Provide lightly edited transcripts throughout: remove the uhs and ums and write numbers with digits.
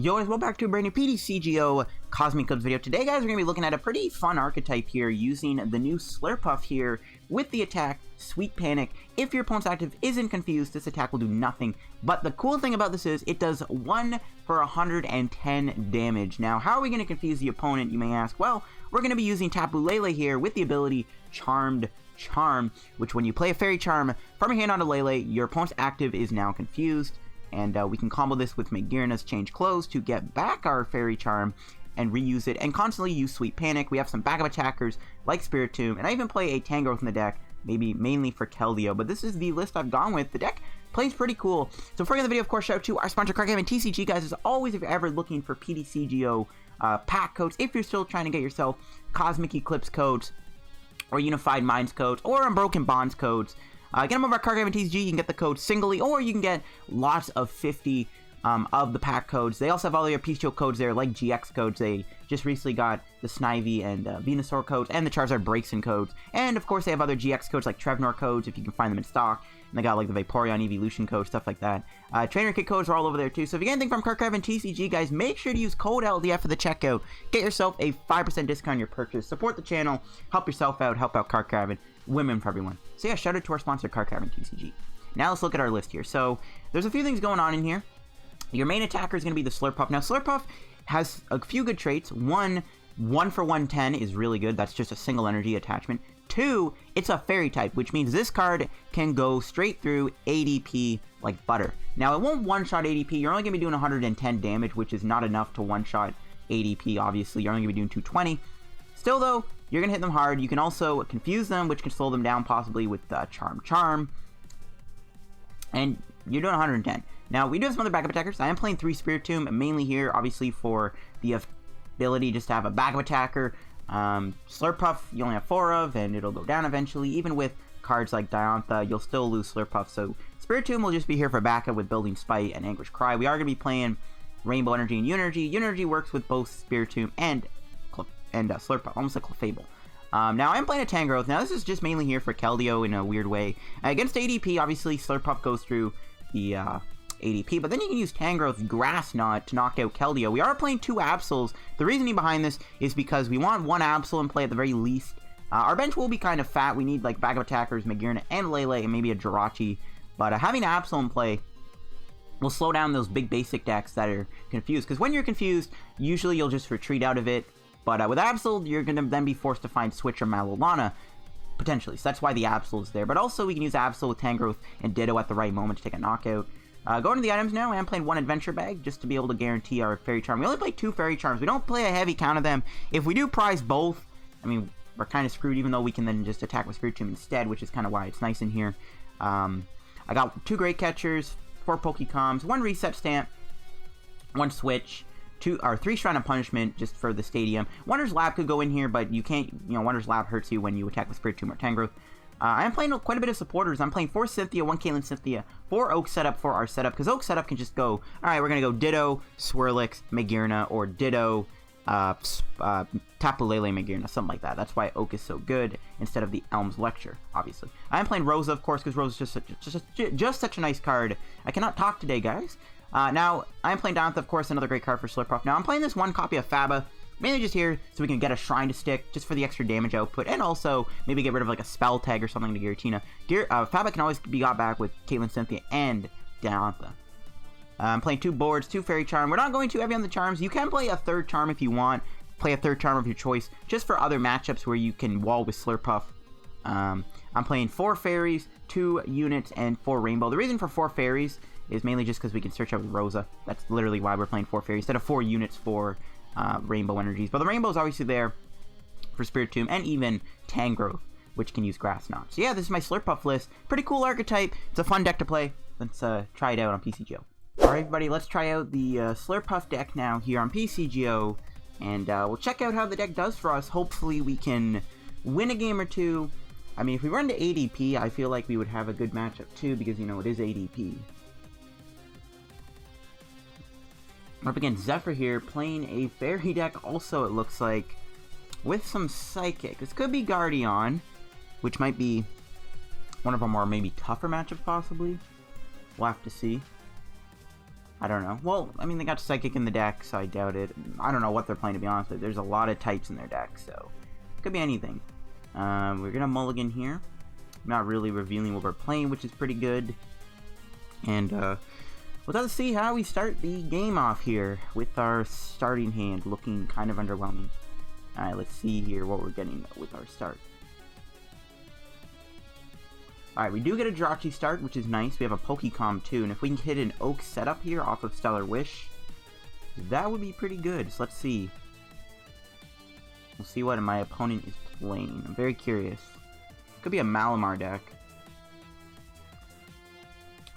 Yo guys, welcome back to a brand new PTCGO Cosmic Codes video. Today guys, we're going to be looking at a pretty fun archetype here using the new Slurpuff here with the attack Sweet Panic. If your opponent's active isn't confused, this attack will do nothing. But the cool thing about this is it does 1 for 110 damage. Now, how are we going to confuse the opponent, you may ask? Well, we're going to be using Tapu Lele here with the ability Charmed Charm, which when you play a Fairy Charm from your hand onto Lele, your opponent's active is now confused. And we can combo this with Magearna's Change Clothes to get back our Fairy Charm and reuse it, and constantly use Sweet Panic. We have some backup attackers like Spiritomb, and I even play a Tangrowth in the deck, maybe mainly for Keldeo, but this is the list I've gone with. The deck plays pretty cool. So before we get the video, of course, shout out to our sponsor, Card Game and TCG, guys. As always, if you're ever looking for PTCGO pack codes, if you're still trying to get yourself Cosmic Eclipse codes, or Unified Minds codes, or Unbroken Bonds codes, get them over at Card Game and TCG. You can get the code singly, or you can get lots of 50 of the pack codes. They also have all their PTCGO codes there, like GX codes. They just recently got the Snivy and Venusaur codes, and the Charizard Braixen codes. And, of course, they have other GX codes, like Trevnor codes, if you can find them in stock. And they got, like, the Vaporeon Evolution code, stuff like that. Trainer Kit codes are all over there, too. So if you get anything from Card Game and TCG, guys, make sure to use code LDF for the checkout. Get yourself a 5% discount on your purchase. Support the channel. Help yourself out. Help out Card Game. Women for everyone. So yeah, shout out to our sponsor, Card Game and TCG. Now let's look at our list here. So there's a few things going on in here. Your main attacker is going to be the Slurpuff. Now Slurpuff has a few good traits. 1 for 110 is really good. That's just a single energy attachment. 2, it's a fairy type, which means this card can go straight through ADP like butter. Now it won't one-shot ADP. You're only going to be doing 110 damage, which is not enough to one-shot ADP, obviously. You're only going to be doing 220. Still though, you're going to hit them hard. You can also confuse them, which can slow them down possibly with Charm. And you're doing 110. Now, we do have some other backup attackers. I am playing 3 Spiritomb, mainly here, obviously, for the ability just to have a backup attacker. Slurpuff, you only have 4 of, and it'll go down eventually. Even with cards like Diantha, you'll still lose Slurpuff. So, Spiritomb will just be here for backup with Building Spite and Anguish Cry. We are going to be playing Rainbow Energy and Unity. Unity works with both Spiritomb and Slurpuff, almost like Clefable. Now, I'm playing a Tangrowth. Now, this is just mainly here for Keldeo in a weird way. Against ADP, obviously, Slurpuff goes through the ADP, but then you can use Tangrowth's Grass Knot to knock out Keldeo. We are playing 2 Absols. The reasoning behind this is because we want 1 Absol in play at the very least. Our bench will be kind of fat. We need, like, backup attackers, Magearna and Lele, and maybe a Jirachi. But having an Absol in play will slow down those big basic decks that are confused. Because when you're confused, usually you'll just retreat out of it. But with Absol, you're going to then be forced to find Switch or Malolana, potentially. So that's why the Absol is there. But also, we can use Absol with Tangrowth and Ditto at the right moment to take a knockout. Going to the items now, I'm playing 1 Adventure Bag just to be able to guarantee our Fairy Charm. We only play 2 Fairy Charms. We don't play a heavy count of them. If we do prize both, I mean, we're kind of screwed, even though we can then just attack with Spiritomb instead, which is kind of why it's nice in here. I got 2 Great Catchers, 4 Pokécoms, 1 Reset Stamp, 1 Switch, 3 Shrine of Punishment just for the stadium. Wonder's Lab could go in here, but you can't, Wonder's Lab hurts you when you attack with Spiritomb or Tangrowth. I am playing quite a bit of supporters. I'm playing 4 Cynthia, 1 Caitlin Cynthia, 4 Oak setup for our setup, because Oak setup can just go, alright, we're going to go Ditto, Swirlix, Magearna, or Ditto, Tapu Lele Magearna, something like that. That's why Oak is so good instead of the Elm's Lecture, obviously. I am playing Rosa, of course, because Rosa is just such a nice card. I cannot talk today, guys. Now, I'm playing Diantha, of course, another great card for Slurpuff. Now, I'm playing this 1 copy of Faba, mainly just here so we can get a Shrine to stick, just for the extra damage output, and also maybe get rid of like a spell tag or something to Giratina. Faba can always be got back with Caitlin Cynthia and Diantha. I'm playing 2 boards, 2 Fairy Charm. We're not going too heavy on the charms. You can play a 3rd charm if you want. Play a 3rd charm of your choice, just for other matchups where you can wall with Slurpuff. I'm playing 4 Fairies, 2 units, and 4 Rainbow. The reason for 4 Fairies is mainly just because we can search out with Rosa. That's literally why we're playing 4 Fairies instead of 4 units for Rainbow Energies. But the Rainbow is obviously there for Spiritomb and even Tangrowth, which can use Grass Knot. So yeah, this is my Slurpuff list. Pretty cool archetype. It's a fun deck to play. Let's try it out on PCGO. Alright everybody, let's try out the Slurpuff deck now here on PCGO. And we'll check out how the deck does for us. Hopefully we can win a game or 2. I mean, if we run to ADP, I feel like we would have a good matchup too, because, it is ADP. We're up against Zephyr here, playing a Fairy deck also, it looks like, with some Psychic. This could be Guardian, which might be one of our more maybe tougher matchups, possibly. We'll have to see. I don't know. Well, I mean, they got Psychic in the deck, so I doubt it. I don't know what they're playing, to be honest with you. There's a lot of types in their deck, so it could be anything. We're gonna mulligan here. Not really revealing what we're playing, which is pretty good. And let's see how we start the game off here with our starting hand looking kind of underwhelming. Alright, let's see here what we're getting with our start. Alright, we do get a Jirachi start, which is nice. We have a Pokémon too, and if we can hit an Oak setup here off of Stellar Wish, that would be pretty good. So let's see. We'll see what my opponent is playing. I'm very curious. Could be a Malamar deck.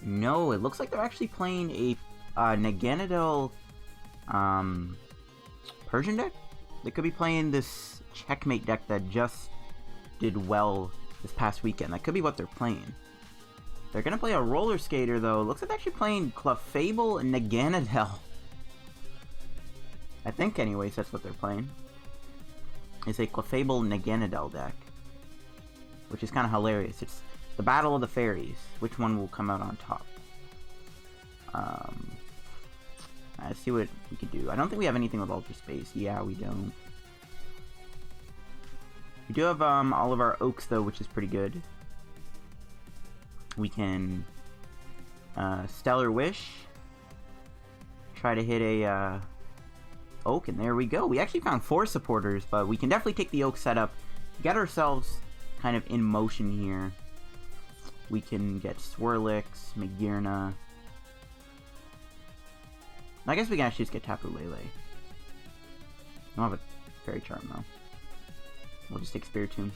No, it looks like they're actually playing a Naganadel Persian deck? They could be playing this Checkmate deck that just did well this past weekend. That could be what they're playing. They're gonna play a Roller Skater though. Looks like they're actually playing Clefable and Naganadel. I think anyways that's what they're playing. It's a Clefable Naganadel deck. Which is kind of hilarious. It's the Battle of the Fairies. Which one will come out on top? Let's see what we could do. I don't think we have anything with Ultra Space. Yeah, we don't. We do have all of our Oaks though, which is pretty good. We can Stellar Wish. Try to hit a Oak, and there we go. We actually found 4 supporters, but we can definitely take the Oak setup. Get ourselves kind of in motion here. We can get Swirlix, Magearna. I guess we can actually just get Tapu Lele. I don't have a Fairy Charm though. We'll just take Spiritomb.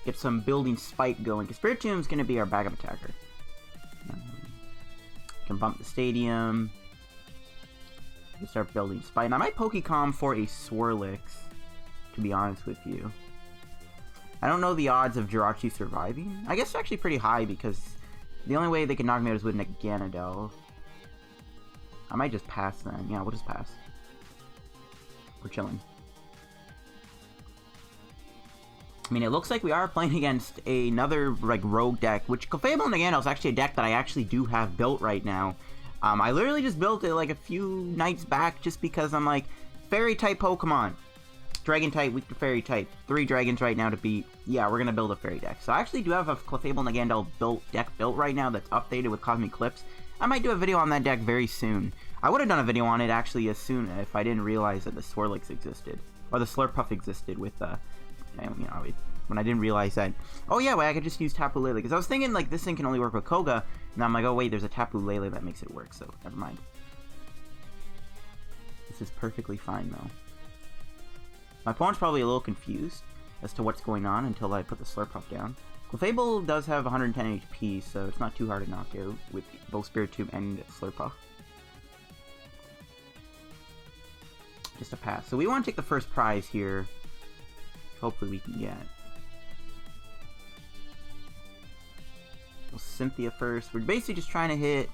Get some building spike going, because Spiritomb's going to be our backup attacker. Can bump the stadium. We start building spike. And I might Pokécom for a Swirlix, to be honest with you. I don't know the odds of Jirachi surviving. I guess it's actually pretty high, because the only way they can knock me out is with Naganadel. I might just pass then. Yeah, we'll just pass. We're chilling. I mean, it looks like we are playing against another like rogue deck, which Clefable Naganadel is actually a deck that I actually do have built right now. I literally just built it like a few nights back just because I'm like, Fairy type Pokemon. Dragon type, weak to Fairy type. 3 dragons right now to beat. Yeah, we're gonna build a Fairy deck. So I actually do have a Clefable Naganadel deck built right now that's updated with Cosmic Eclipse. I might do a video on that deck very soon. I would have done a video on it actually as soon if I didn't realize that the Swirlix existed. Or the Slurpuff existed with you know, when I didn't realize that, oh yeah, well, I could just use Tapu Lele, because I was thinking like this thing can only work with Koga, and I'm like, oh wait, there's a Tapu Lele that makes it work, so never mind. This is perfectly fine though. My opponent's probably a little confused as to what's going on until I put the Slurpuff down. Clefable does have 110 HP, so it's not too hard to knock out with both Spiritomb and Slurpuff. Just a pass. So we want to take the first prize here. Hopefully we can get. Well, Cynthia first. We're basically just trying to hit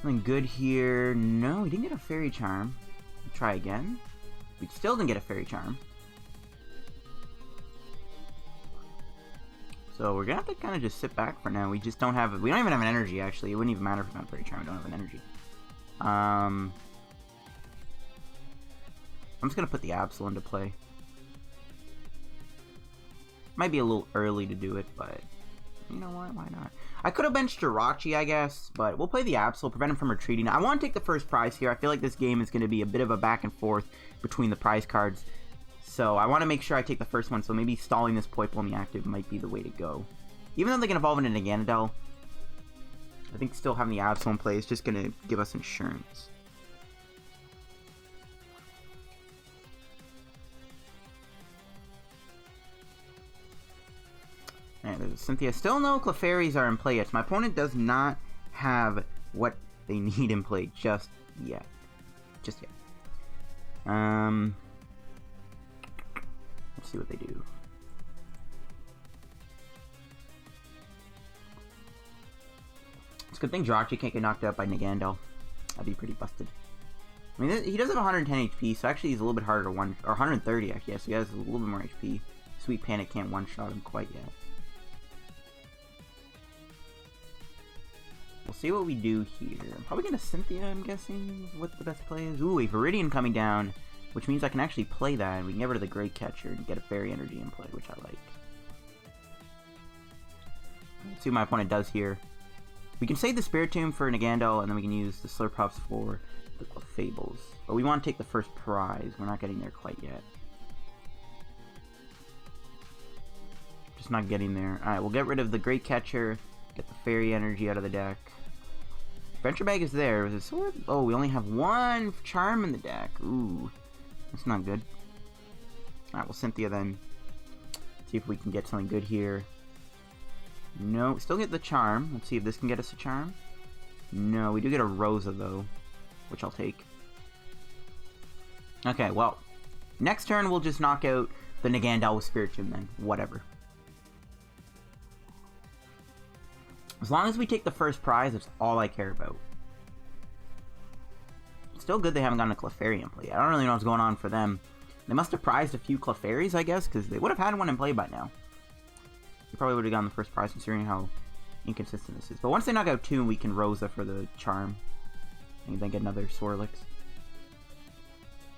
something good here. No, we didn't get a Fairy Charm. We'll try again. We still didn't get a Fairy Charm. So we're gonna have to kind of just sit back for now. We just don't have. We don't even have an energy actually. It wouldn't even matter if we found a Fairy Charm. We don't have an energy. I'm just gonna put the Absol into play. Might be a little early to do it, but you know what? Why not? I could have benched Jirachi, I guess, but we'll play the Absol, prevent him from retreating. I want to take the first prize here. I feel like this game is going to be a bit of a back and forth between the prize cards. So I want to make sure I take the first one, so maybe stalling this Poipole in the active might be the way to go. Even though they can evolve into Naganadel, I think still having the Absol in play is just going to give us insurance. Alright, there's Cynthia. Still no Clefairies are in play yet. So my opponent does not have what they need in play just yet. Just yet. Let's see what they do. It's a good thing Jirachi can't get knocked out by Naganadel. That'd be pretty busted. I mean, he does have 110 HP, so actually he's a little bit harder to one... Or 130, actually. Yeah, so he has a little bit more HP. Sweet Panic can't one-shot him quite yet. we'll see what we do here. I'm probably gonna Cynthia, I'm guessing, is what the best play is. Ooh, a Viridian coming down, which means I can actually play that, and we can get rid of the Great Catcher and get a Fairy Energy in play, which I like. Let's see what my opponent does here. We can save the Spiritomb for Nagandel, and then we can use the Slurpuffs for the Clefables. But we want to take the first prize. We're not getting there quite yet. Just not getting there. Alright, we'll get rid of the Great Catcher, get the Fairy Energy out of the deck. Venture Bag is there. Is it sword? Oh, we only have one Charm in the deck. Ooh, that's not good. Alright, well, Cynthia then. See if we can get something good here. No, still get the Charm. Let's see if this can get us a Charm. No, we do get a Rosa, though, which I'll take. Okay, well, next turn we'll just knock out the Nagandel with Spiritomb then. Whatever. As long as we take the first prize, that's all I care about. Still good they haven't gotten a Clefairy in play. I don't really know what's going on for them. They must have prized a few Clefairies, I guess, because they would have had one in play by now. They probably would have gotten the first prize considering how inconsistent this is. But once they knock out 2, we can Rosa for the Charm. And then get another Swirlix.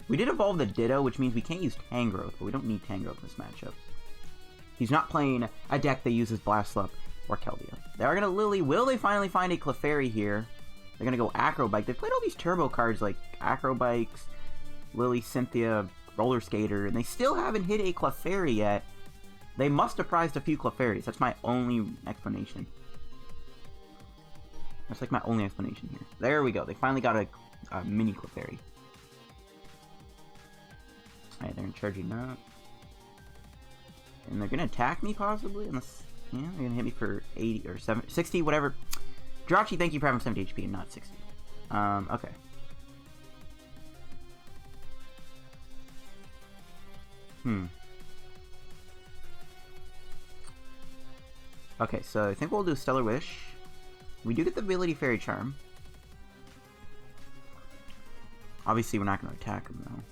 We did evolve the Ditto, which means we can't use Tangrowth, but we don't need Tangrowth in this matchup. He's not playing a deck that uses Blastlup or Keldeo. They are going to Lily. Will they finally find a Clefairy here? They're going to go Acrobike. They've played all these turbo cards like Acrobikes, Lily, Cynthia, Roller Skater, and they still haven't hit a Clefairy yet. They must have prized a few Clefairies. That's my only explanation. That's like my only explanation here. There we go. They finally got a mini Clefairy. Alright, they're charging up. And they're going to attack me possibly? Unless, yeah, they're going to hit me for 80 or 70, 60, whatever. Jirachi, thank you for having 70 HP and not 60. Okay. Okay, so I think we'll do Stellar Wish. We do get the ability Fairy Charm. Obviously, we're not going to attack him, though.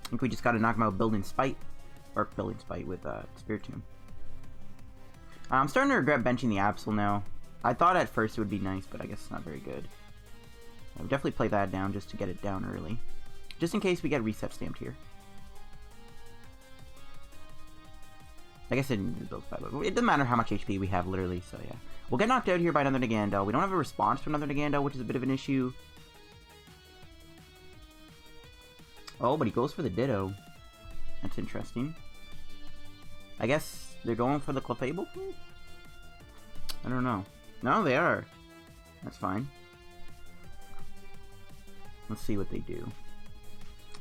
I think we just got to knock him out Building Spite. Or Building Spite with Spiritomb. I'm starting to regret benching the Absol now. I thought at first it would be nice, but I guess it's not very good. I would definitely play that down just to get it down early. Just in case we get Reset Stamped here. I guess it didn't build spite, but it doesn't matter how much HP we have, literally, so yeah. We'll get knocked out here by another Nagandel. We don't have a response to another Nagandel, which is a bit of an issue. Oh, but he goes for the Ditto. That's interesting. I guess they're going for the Clefable? I don't know. No, they are. That's fine. Let's see what they do.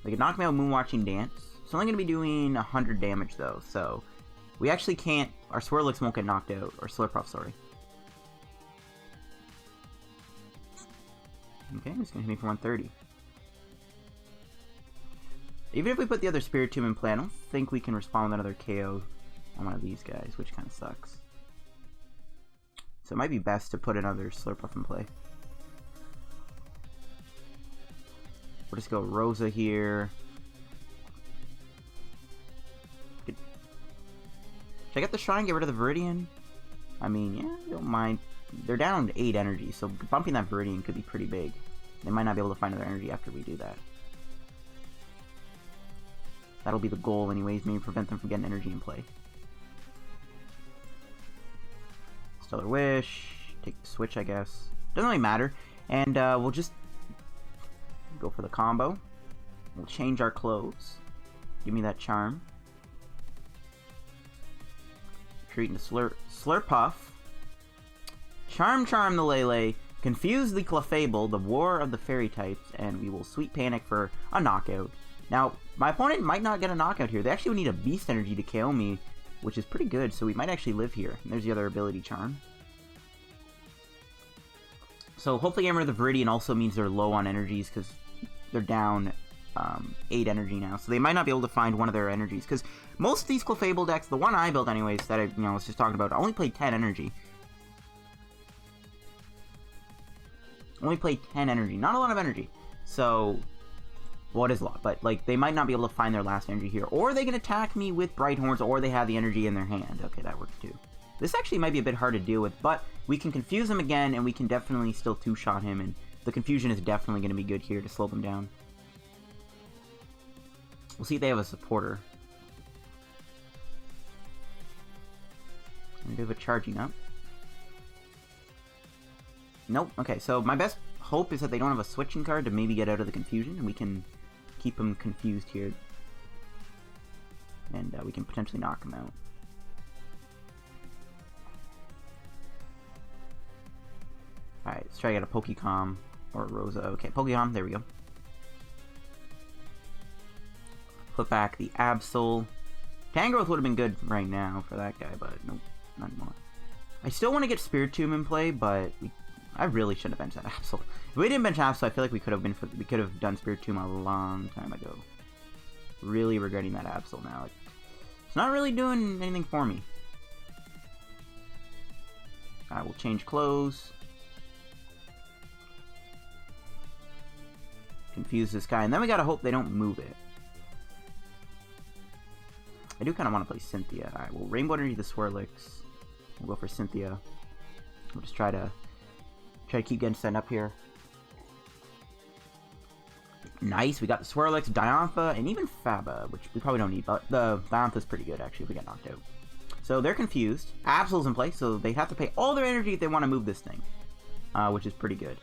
They can knock me out Moonwatching Dance. It's only going to be doing 100 damage, though, so... We actually can't... Our Swirlix won't get knocked out. Or Slurpuff, sorry. Okay, it's going to hit me for 130. Even if we put the other Spiritomb in play, I don't think we can respond with another KO on one of these guys, which kind of sucks. So it might be best to put another Slurpuff in play. We'll just go Rosa here. Should I get the Shrine, get rid of the Viridian? I mean, yeah, I don't mind. They're down to 8 energy, so bumping that Viridian could be pretty big. They might not be able to find other energy after we do that. That'll be the goal anyways, maybe prevent them from getting energy in play. Stellar Wish, take the switch, I guess. Doesn't really matter. And we'll just go for the combo. We'll change our clothes. Give me that Charm. Treating the Slurpuff. Charm the Lele. Confuse the Clefable, the War of the Fairy types, and we will Sweet Panic for a knockout. Now, my opponent might not get a knockout here. They actually would need a Beast Energy to KO me, which is pretty good, so we might actually live here. And there's the other ability, Charm. So hopefully getting rid of the Viridian also means they're low on energies, because they're down 8 energy now. So they might not be able to find one of their energies, because most of these Clefable decks, the one I built anyways, that I was just talking about, I only played 10 energy. Only played 10 energy. Not a lot of energy. So... well, it is a lot, but like they might not be able to find their last energy here, or they can attack me with Bright Horns, or they have the energy in their hand. Okay, that works too. This actually might be a bit hard to deal with, but we can confuse him again, and we can definitely still two-shot him, and the confusion is definitely going to be good here to slow them down. We'll see if they have a supporter. A bit of a charging up. Nope. Okay, so my best hope is that they don't have a switching card to maybe get out of the confusion, and we can keep them confused here. And we can potentially knock them out. Alright, let's try to get a Pokecom or a Rosa. Okay, Pokecom, there we go. Put back the Absol. Tangrowth would have been good right now for that guy, but nope, not anymore. I still want to get Spiritomb in play, but I really shouldn't have benched that Absol. If we didn't bench Absol, I feel like we could have done Spiritomb a long time ago. Really regretting that Absol now. It's not really doing anything for me. I will change clothes. Confuse this guy, and then we gotta hope they don't move it. I do kind of want to play Cynthia. Alright, we'll Rainbow Energy the Swirlix. We'll go for Cynthia. We'll just try to keep getting set up here. Nice, we got the Swirlix, Diantha, and even Faba, which we probably don't need, but the Diantha's pretty good actually if we get knocked out. So they're confused. Absol's in play, so they have to pay all their energy if they want to move this thing, which is pretty good.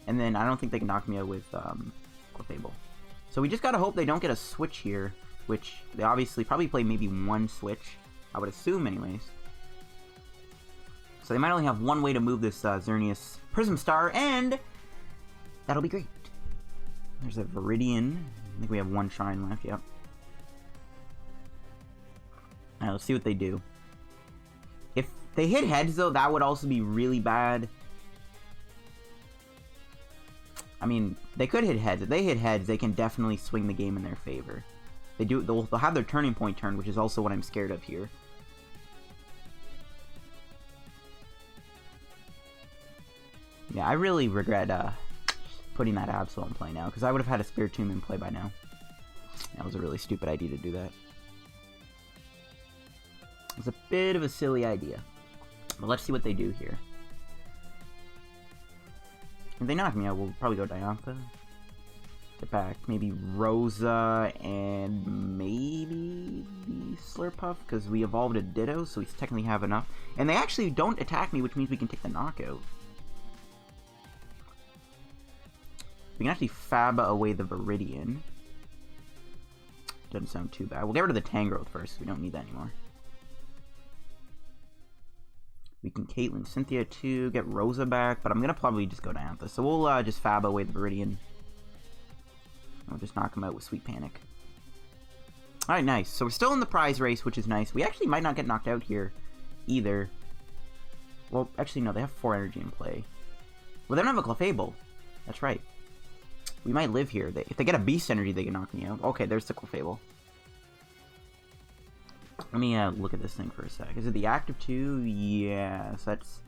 And then I don't think they can knock me out with Clefable. So we just gotta hope they don't get a switch here, which they obviously probably play maybe one switch, I would assume anyways. So they might only have one way to move this Xerneas Prism Star, and that'll be great. There's a Viridian. I think we have one Shrine left, yep. Alright, let's see what they do. If they hit heads, though, that would also be really bad. I mean, they could hit heads. If they hit heads, they can definitely swing the game in their favor. They'll have their turning point turn, which is also what I'm scared of here. Yeah, I really regret putting that Absol in play now, because I would have had a Spiritomb in play by now. That was a really stupid idea to do that. It was a bit of a silly idea. But let's see what they do here. If they knock me out, we'll probably go Diantha. Get back maybe Rosa and maybe the Slurpuff, because we evolved a Ditto, so we technically have enough. And they actually don't attack me, which means we can take the knockout. We can actually Faba away the Viridian. Doesn't sound too bad. We'll get rid of the Tangrowth first. We don't need that anymore. We can Caitlin Cynthia too, get Rosa back, but I'm gonna probably just go Diantha. So we'll just Faba away the Viridian. We'll just knock him out with Sweet Panic. Alright, nice. So we're still in the prize race, which is nice. We actually might not get knocked out here either. Well, actually, no, they have 4 energy in play. Well, they don't have a Clefable. That's right. We might live here. If they get a Beast Energy, they can knock me out. Okay, there's the Clefable. Let me look at this thing for a sec. Is it the active 2? Yeah, so that's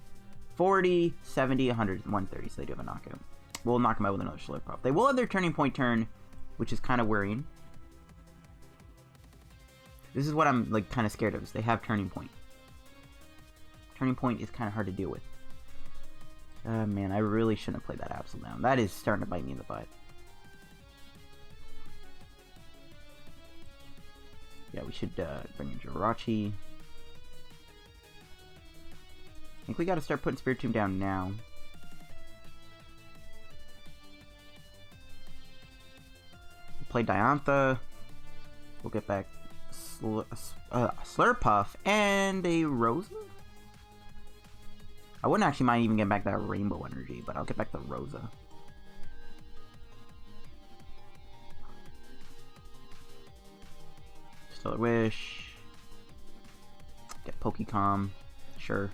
40, 70, 100, 130, so they do have a knockout. We'll knock them out with another Slurpuff. They will have their turning point turn, which is kind of worrying. This is what I'm like kind of scared of, is they have turning point. Turning point is kind of hard to deal with. Man, I really shouldn't have played that Absol down. That is starting to bite me in the butt. Yeah, we should bring in Jirachi. I think we gotta start putting Spiritomb down now. We'll play Diantha. We'll get back Slurpuff and a Rosa? I wouldn't actually mind even getting back that Rainbow Energy, but I'll get back the Rosa. Stellar Wish. Get Pokecom. Sure.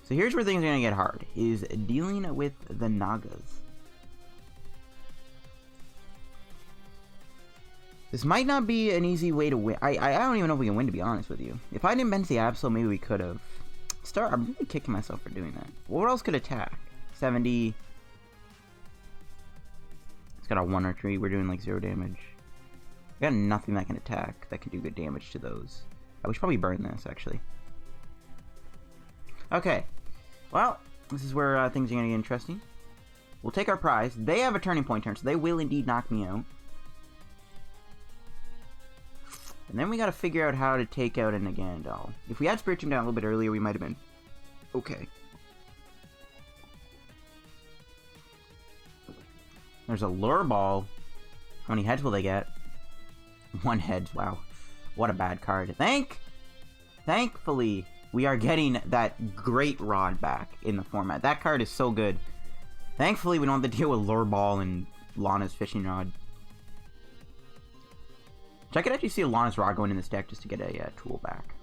So here's where things are going to get hard, is dealing with the Nagas. This might not be an easy way to win. I don't even know if we can win, to be honest with you. If I didn't bench the Absol, maybe we could have. I'm really kicking myself for doing that. What else could attack? 70. It's got a 1 or 3. We're doing like 0 damage. I got nothing that can attack, that can do good damage to those. We should probably burn this, actually. Okay. Well, this is where things are going to get interesting. We'll take our prize. They have a turning point turn, so they will indeed knock me out. And then we got to figure out how to take out a Nagandal. If we had Spiritomb down a little bit earlier, we might have been okay. There's a Lure Ball. How many heads will they get? 1 head. Wow. What a bad card. Thankfully, we are getting that Great Rod back in the format. That card is so good. Thankfully, we don't have to deal with Lure Ball and Lana's Fishing Rod. So I could actually see a Lana's Rod going in this deck just to get a tool back.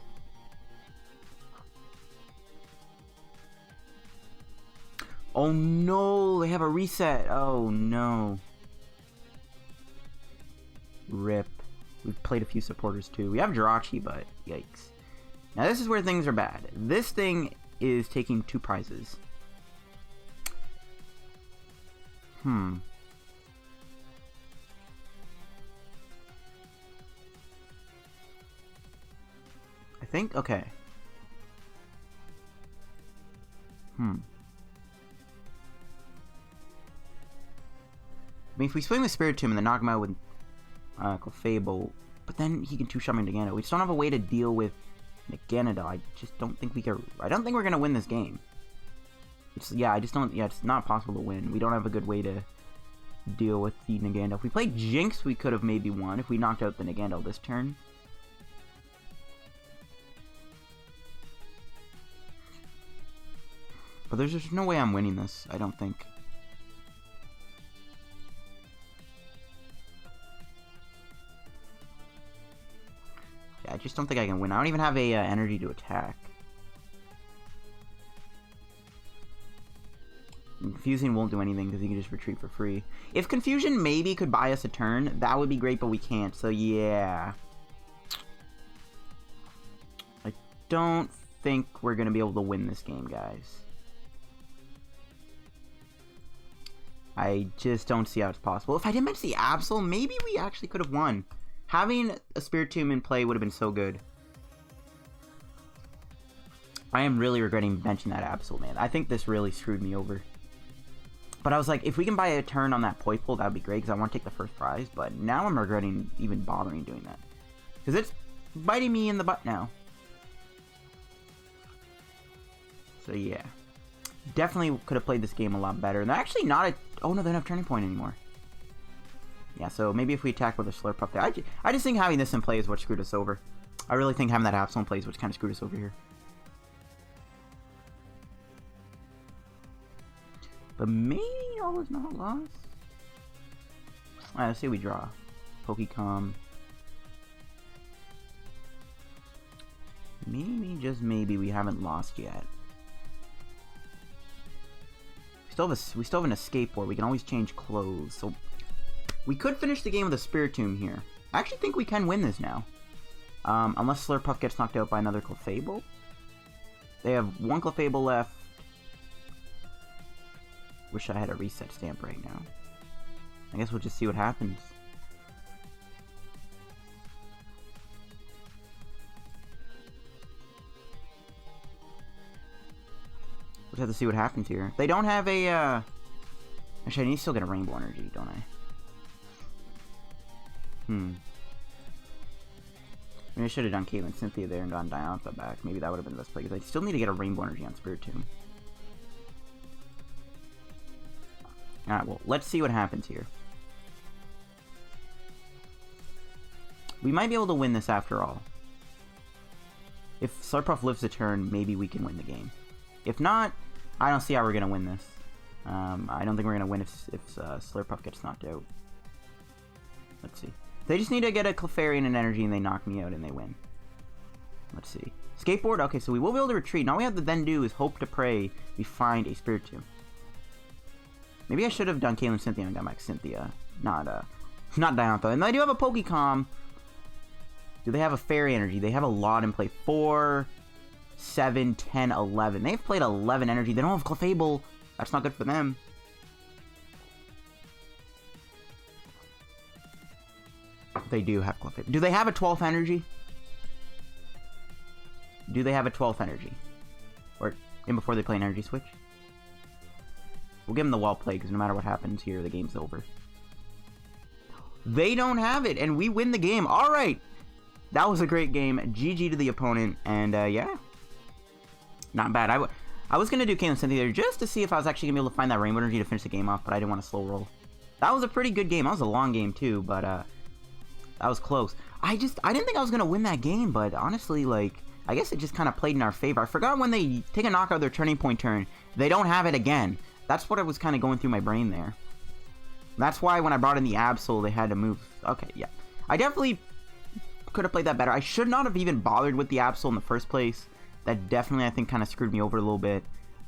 Oh no, they have a reset. Oh no. Rip. We've played a few supporters too. We have Jirachi, but yikes. Now this is where things are bad. This thing is taking 2 prizes. I think, okay. I mean, if we swing the Spiritomb and then knock him out with Clefable, but then he can 2-shot me Nagano. We just don't have a way to deal with Naganadel. I just don't think we can. I don't think we're gonna win this game. I just don't. Yeah, it's not possible to win. We don't have a good way to deal with the Nagandel. If we played Jinx, we could have maybe won if we knocked out the Nagandel this turn. But there's just no way I'm winning this, I don't think. Yeah, I just don't think I can win. I don't even have a energy to attack. Confusing won't do anything because he can just retreat for free. If Confusion maybe could buy us a turn, that would be great, but we can't, so yeah. I don't think we're going to be able to win this game, guys. I just don't see how it's possible. If I didn't mention the Absol, maybe we actually could have won. Having a Spiritomb in play would have been so good. I am really regretting mentioning that Absol, man. I think this really screwed me over. But I was like, if we can buy a turn on that Poipole, that would be great, because I want to take the first prize. But now I'm regretting even bothering doing that. Because it's biting me in the butt now. So yeah. Definitely could have played this game a lot better. And they're actually not a... Oh no, they don't have Turning Point anymore. Yeah, so maybe if we attack with a Slurpuff there. I just think having this in play is what screwed us over. I really think having that Absol in play is what kind of screwed us over here. But maybe all is not lost. Alright, let's see what we draw. Pokémon. Maybe, just maybe, we haven't lost yet. We still have an Escape Board. We can always change clothes. So we could finish the game with a Spiritomb here. I actually think we can win this now. Unless Slurpuff gets knocked out by another Clefable. They have 1 Clefable left. Wish I had a Reset Stamp right now. I guess we'll just see what happens. We'll have to see what happens here. They don't have a, Actually, I need to still get a Rainbow Energy, don't I? Maybe I should have done Caitlin Cynthia there and gotten Diantha back. Maybe that would have been the best play, because I still need to get a Rainbow Energy on Spiritomb. Alright, well, let's see what happens here. We might be able to win this after all. If Slurpuff lives a turn, maybe we can win the game. If not, I don't see how we're going to win this. I don't think we're going to win if Slurpuff gets knocked out. Let's see. They just need to get a Clefairy and an Energy, and they knock me out, and they win. Let's see. Escape Board? Okay, so we will be able to retreat. Now all we have to then do is hope to pray we find a Spiritomb. Maybe I should have done Caitlin Cynthia and got back Cynthia. Not Diantha. And I do have a Pokémon. Do they have a Fairy Energy? They have a lot in play. 4, 7, 10, 11. They've played 11 Energy. They don't have Clefable. That's not good for them. they do have Cliff It. Do they have a 12th energy? Do they have a 12th energy? Or in before they play an energy switch? We'll give them the wall play, because no matter what happens here, the game's over. They don't have it, and we win the game. All right. That was a great game. GG to the opponent, and yeah. Not bad. I was going to do Caitlin Cynthia there just to see if I was actually going to be able to find that Rainbow Energy to finish the game off, but I didn't want to slow roll. That was a pretty good game. That was a long game, too, but that was close. I didn't think I was going to win that game, but honestly, like, I guess it just kind of played in our favor. I forgot when they take a knockout of their turning point turn, they don't have it again. That's what was kind of going through my brain there. That's why when I brought in the Absol, they had to move. Okay, yeah. I definitely could have played that better. I should not have even bothered with the Absol in the first place. That definitely, I think, kind of screwed me over a little bit.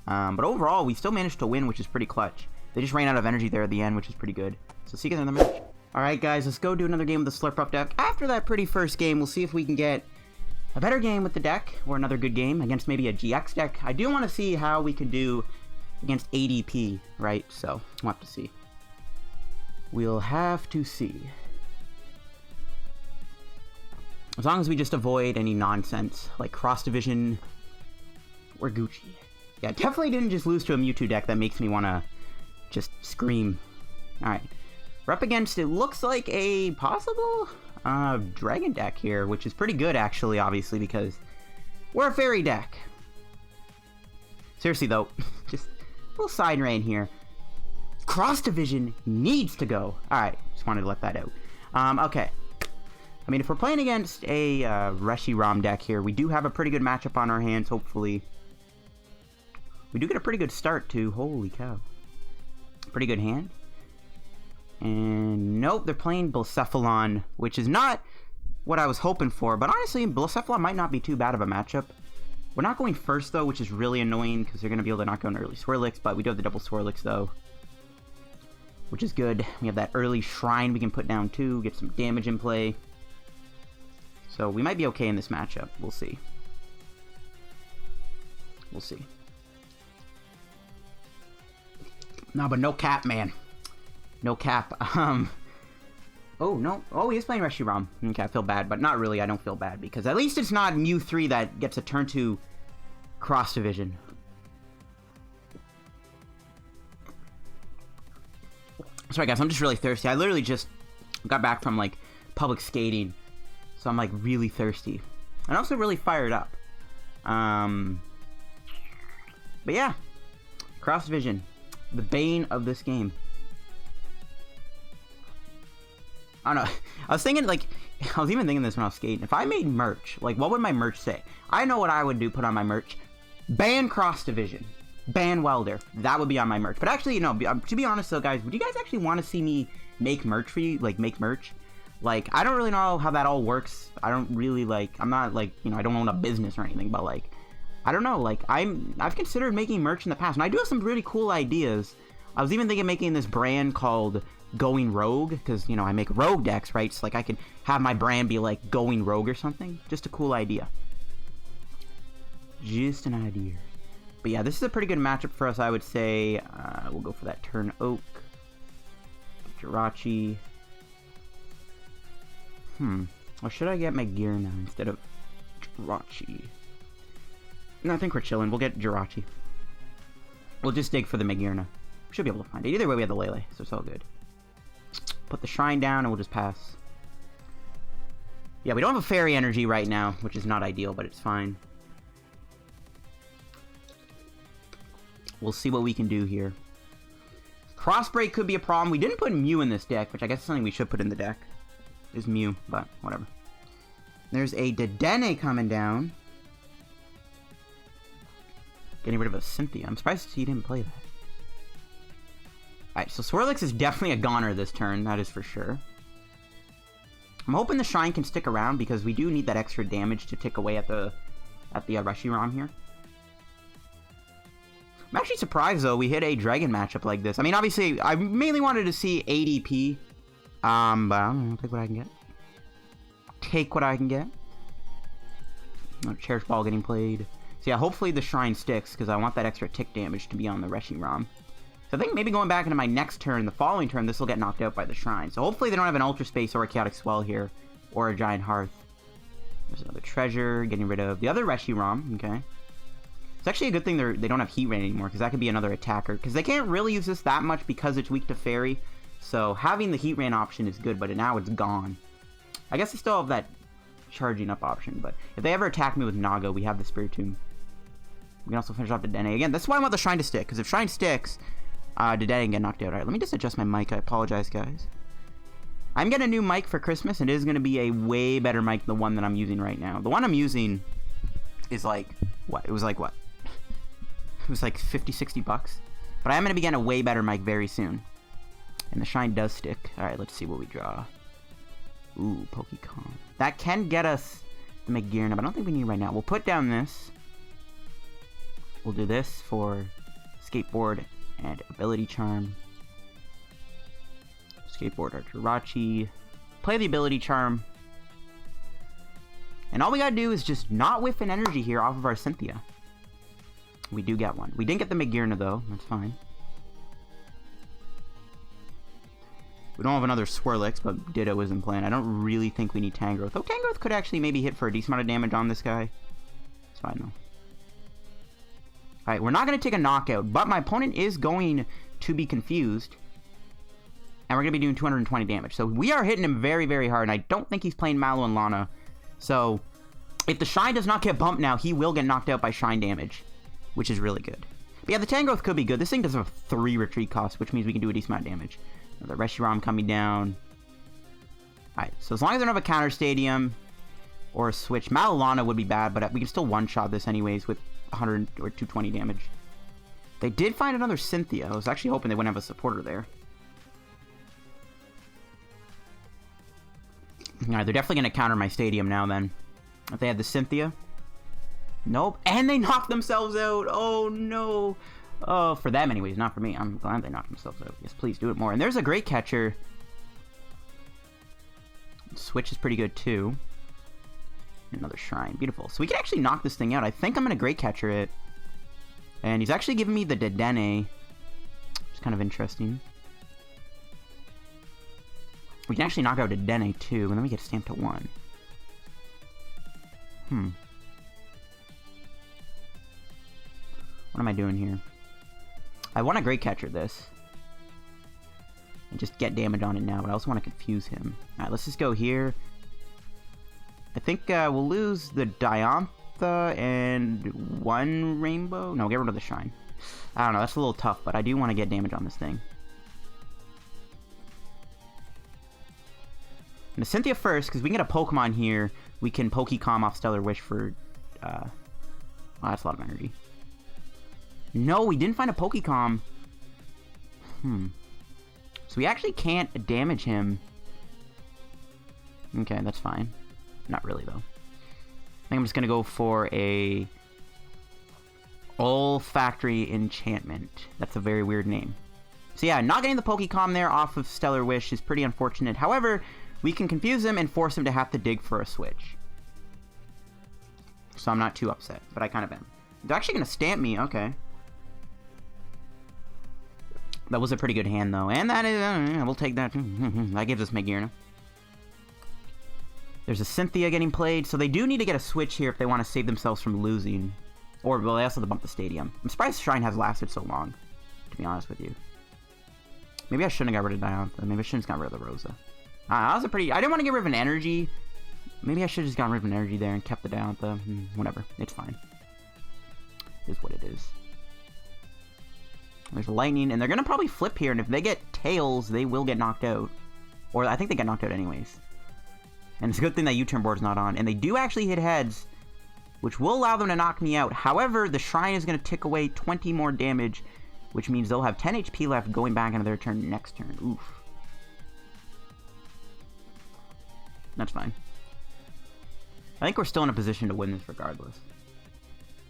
But overall, we still managed to win, which is pretty clutch. They just ran out of energy there at the end, which is pretty good. So see you guys in the match. Alright, guys, let's go do another game with the Slurpuff deck. After that pretty first game, we'll see if we can get a better game with the deck, or another good game against maybe a GX deck. I do want to see how we could do against ADP, right? So, we'll have to see. We'll have to see. As long as we just avoid any nonsense, like cross-division, we're Gucci. Yeah, definitely didn't just lose to a Mewtwo deck that makes me want to just scream. Alright. We're up against, it looks like a possible dragon deck here, which is pretty good, actually, obviously, because we're a fairy deck. Seriously, though, just a little side rain here. Cross-division needs to go. Alright, just wanted to let that out. Okay. I mean, if we're playing against a Reshiram deck here, we do have a pretty good matchup on our hands, hopefully. We do get a pretty good start, too. Holy cow. Pretty good hand. And nope, they're playing Blacephalon, which is not what I was hoping for. But honestly, Blacephalon might not be too bad of a matchup. We're not going first, though, which is really annoying, because they're going to be able to knock out an early Swirlix. But we do have the double Swirlix, though, which is good. We have that early Shrine we can put down, too, get some damage in play. So we might be okay in this matchup. We'll see. We'll see. No, but no cap, man. No cap. Oh, no. Oh, he is playing Reshiram. Okay, I feel bad, but not really. I don't feel bad, because at least it's not Mew 3 that gets a turn 2 cross division. Sorry, guys. I'm just really thirsty. I literally just got back from, like, public skating. So I'm, like, really thirsty. And also really fired up. But yeah. Cross division. The bane of this game. I don't know. I was thinking, like, I was even thinking this when I was skating. If I made merch, like, what would my merch say? I know what I would do, put on my merch. Ban cross division. Ban welder. That would be on my merch. But actually, you know, to be honest though, guys, would you guys actually want to see me make merch for you? Like, make merch? Like, I don't really know how that all works. I don't really, like, I'm not, like, you know, I don't own a business or anything, but, like, I don't know. Like, I've considered making merch in the past, and I do have some really cool ideas. I was even thinking of making this brand called Going Rogue, because, you know, I make rogue decks, right? So, like, I could have my brand be, like, Going Rogue or something. Just a cool idea. Just an idea. But, yeah, this is a pretty good matchup for us, I would say. We'll go for that turn Oak. Jirachi. Or should I get Magearna instead of Jirachi? No, I think we're chilling. We'll get Jirachi. We'll just dig for the Magearna. We should be able to find it. Either way, we have the Lele, so it's all good. Put the Shrine down, and we'll just pass. Yeah, we don't have a Fairy Energy right now, which is not ideal, but it's fine. We'll see what we can do here. Crossbreak could be a problem. We didn't put Mew in this deck, which I guess is something we should put in the deck. Is Mew, but whatever. There's a Dedenne coming down. Getting rid of a Cynthia. I'm surprised he didn't play that. Alright, so Swirlix is definitely a goner this turn, that is for sure. I'm hoping the Shrine can stick around, because we do need that extra damage to tick away at the Reshiram here. I'm actually surprised, though, we hit a Dragon matchup like this. I mean, obviously, I mainly wanted to see ADP. But I don't know, I'll take what I can get. Take what I can get. Cherish Ball getting played. So yeah, hopefully the Shrine sticks, because I want that extra tick damage to be on the Reshiram. So I think maybe going back into my next turn, the following turn, this will get knocked out by the Shrine. So hopefully they don't have an Ultra Space or a Chaotic Swell here, or a Giant Hearth. There's another treasure, getting rid of the other Reshiram, okay. It's actually a good thing they don't have Heat Rain anymore, because that could be another attacker. Because they can't really use this that much because it's weak to Fairy. So having the Heat Rain option is good, but now it's gone. I guess they still have that charging up option, but if they ever attack me with Naga, we have the Spiritomb. We can also finish off Dedenne. Again, that's why I want the Shrine to stick, because if Shrine sticks, Dedenne can get knocked out. Alright, let me just adjust my mic. I apologize, guys. I'm getting a new mic for Christmas, and it is going to be a way better mic than the one that I'm using right now. The one I'm using is like, what? It was like, what? It was like 50, 60 bucks. But I am going to be getting a way better mic very soon. And the Shine does stick. Alright, let's see what we draw. Ooh, Pokémon. That can get us the Magearna, but I don't think we need it right now. We'll put down this. We'll do this for Escape Board and Ability Charm. Skateboard our Jirachi. Play the Ability Charm. And all we gotta do is just not whiff an energy here off of our Cynthia. We do get one. We didn't get the Magearna though. That's fine. We don't have another Swirlix, but Ditto isn't playing. I don't really think we need Tangrowth. Though Tangrowth could actually maybe hit for a decent amount of damage on this guy. It's fine though. Alright, we're not going to take a knockout, but my opponent is going to be confused. And we're going to be doing 220 damage. So we are hitting him very, very hard. And I don't think he's playing Mallow and Lana. So if the Shine does not get bumped now, he will get knocked out by Shine damage. Which is really good. But yeah, the Tangrowth could be good. This thing does have 3 retreat costs, which means we can do a decent amount of damage. Another Reshiram coming down. Alright, so as long as they don't have a counter stadium or a switch, Mallow Lana would be bad, but we can still one-shot this anyways with 100 or 220 damage. They did find another Cynthia. I was actually hoping they wouldn't have a supporter there. Alright, they're definitely going to counter my stadium now then. If they had the Cynthia. Nope. And they knocked themselves out. Oh no. Oh, for them anyways, not for me. I'm glad they knocked themselves out. Yes, please do it more. And there's a Great Catcher. Switch is pretty good too. Another Shrine. Beautiful. So we can actually knock this thing out. I think I'm going to Great Catcher it. And he's actually giving me the Dedenne. Which is kind of interesting. We can actually knock out Dedenne too, and then we get stamped to 1. What am I doing here? I want to Great Catcher this. And just get damage on it now, but I also want to confuse him. Alright, let's just go here. I think we'll lose the Diantha and 1 Rainbow. No, get rid of the Shrine. I don't know, that's a little tough, but I do want to get damage on this thing. And the Cynthia first, because we can get a Pokemon here. We can Pokecom off Stellar Wish for... oh, that's a lot of energy. No, we didn't find a Pokecom. So we actually can't damage him. Okay, that's fine. Not really, though. I think I'm just going to go for a... Olfactory Enchantment. That's a very weird name. So yeah, not getting the Pokecom there off of Stellar Wish is pretty unfortunate. However, we can confuse him and force him to have to dig for a switch. So I'm not too upset, but I kind of am. They're actually going to stamp me, okay. That was a pretty good hand, though. And that is... we'll take that. That gives us Magearna. There's a Cynthia getting played, so they do need to get a switch here if they want to save themselves from losing. Or, well, they also have to bump the stadium. I'm surprised Shrine has lasted so long, to be honest with you. Maybe I shouldn't have got rid of Diantha. Maybe I shouldn't have got rid of the Rosa. That was a pretty... I didn't want to get rid of an energy. Maybe I should have just gotten rid of an energy there and kept the Diantha. Whatever. It's fine. It is what it is. There's lightning, and they're going to probably flip here, and if they get tails, they will get knocked out. Or I think they get knocked out anyways. And it's a good thing that U-turn board's not on. And they do actually hit heads, which will allow them to knock me out. However, the Shrine is going to tick away 20 more damage, which means they'll have 10 HP left going back into their turn next turn. Oof. That's fine. I think we're still in a position to win this regardless.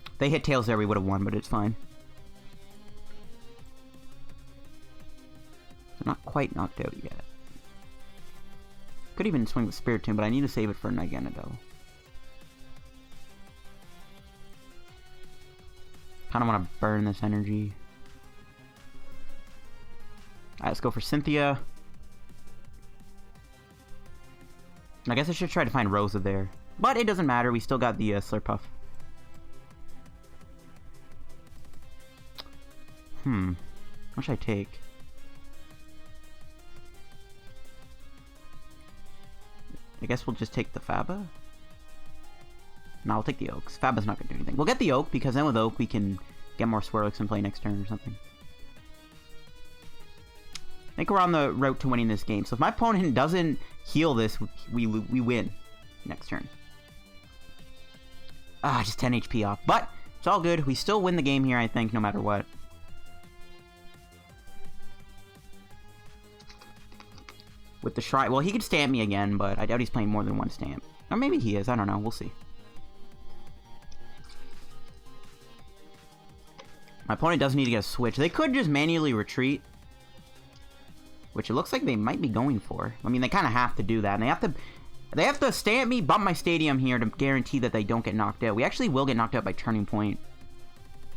If they hit tails there, we would have won, but it's fine. They're not quite knocked out yet. Could even swing with Spiritomb, but I need to save it for Magearna though. Kind of want to burn this energy. Alright, let's go for Cynthia. I guess I should try to find Rosa there. But it doesn't matter, we still got the Slurpuff. What should I take? I guess we'll just take the Faba? No, I'll take the Oaks. Faba's not going to do anything. We'll get the Oak, because then with Oak we can get more Swirlix and play next turn or something. I think we're on the route to winning this game. So if my opponent doesn't heal this, we win next turn. Just 10 HP off. But it's all good. We still win the game here, I think, no matter what. With the Shrine... Well, he could stamp me again, but I doubt he's playing more than one stamp. Or maybe he is. I don't know. We'll see. My opponent doesn't need to get a switch. They could just manually retreat. Which it looks like they might be going for. I mean, they kind of have to do that. And they have to stamp me, bump my stadium here to guarantee that they don't get knocked out. We actually will get knocked out by Turning Point.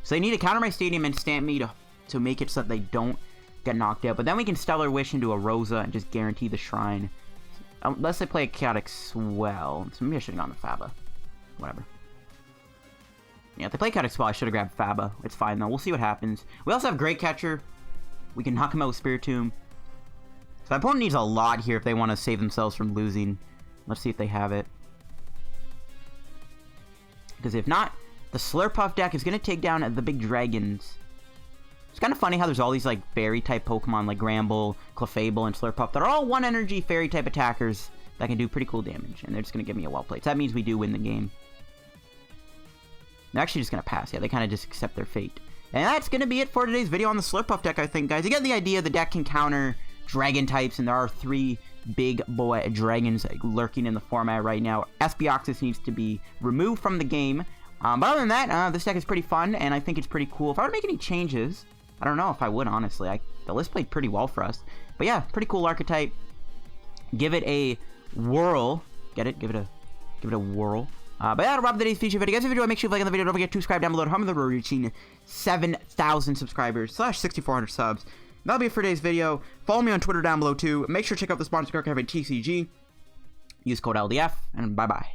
So they need to counter my stadium and stamp me to make it so that they don't get knocked out. But then we can Stellar Wish into a Rosa and just guarantee the Shrine. Unless they play a Chaotic Swell. So maybe I should have gone with Faba. Whatever. Yeah, if they play Chaotic Swell, I should have grabbed Faba. It's fine, though. We'll see what happens. We also have Great Catcher. We can knock him out with Spiritomb. So my opponent needs a lot here if they want to save themselves from losing. Let's see if they have it. Because if not, the Slurpuff deck is going to take down the big dragons. It's kind of funny how there's all these like fairy-type Pokemon like Gramble, Clefable, and Slurpuff. They're all one-energy fairy-type attackers that can do pretty cool damage. And they're just going to give me a well-played. So that means we do win the game. They're actually just going to pass. Yeah, they kind of just accept their fate. And that's going to be it for today's video on the Slurpuff deck, I think, guys. You get the idea. The deck can counter dragon types, and there are 3 big boy dragons lurking in the format right now. Espioxus needs to be removed from the game. But other than that, this deck is pretty fun, and I think it's pretty cool. If I were to make any changes, I don't know if I would, honestly. The list played pretty well for us. But yeah, pretty cool archetype. Give it a whirl. Get it? Give it a whirl. But that'll wrap today's feature video. Guys, if you enjoyed, make sure you like on the video. Don't forget to subscribe down below to help me reaching 7,000 subscribers / 6,400 subs. That'll be it for today's video. Follow me on Twitter down below too. Make sure to check out the sponsor card I have at TCG. Use code LDF, and bye-bye.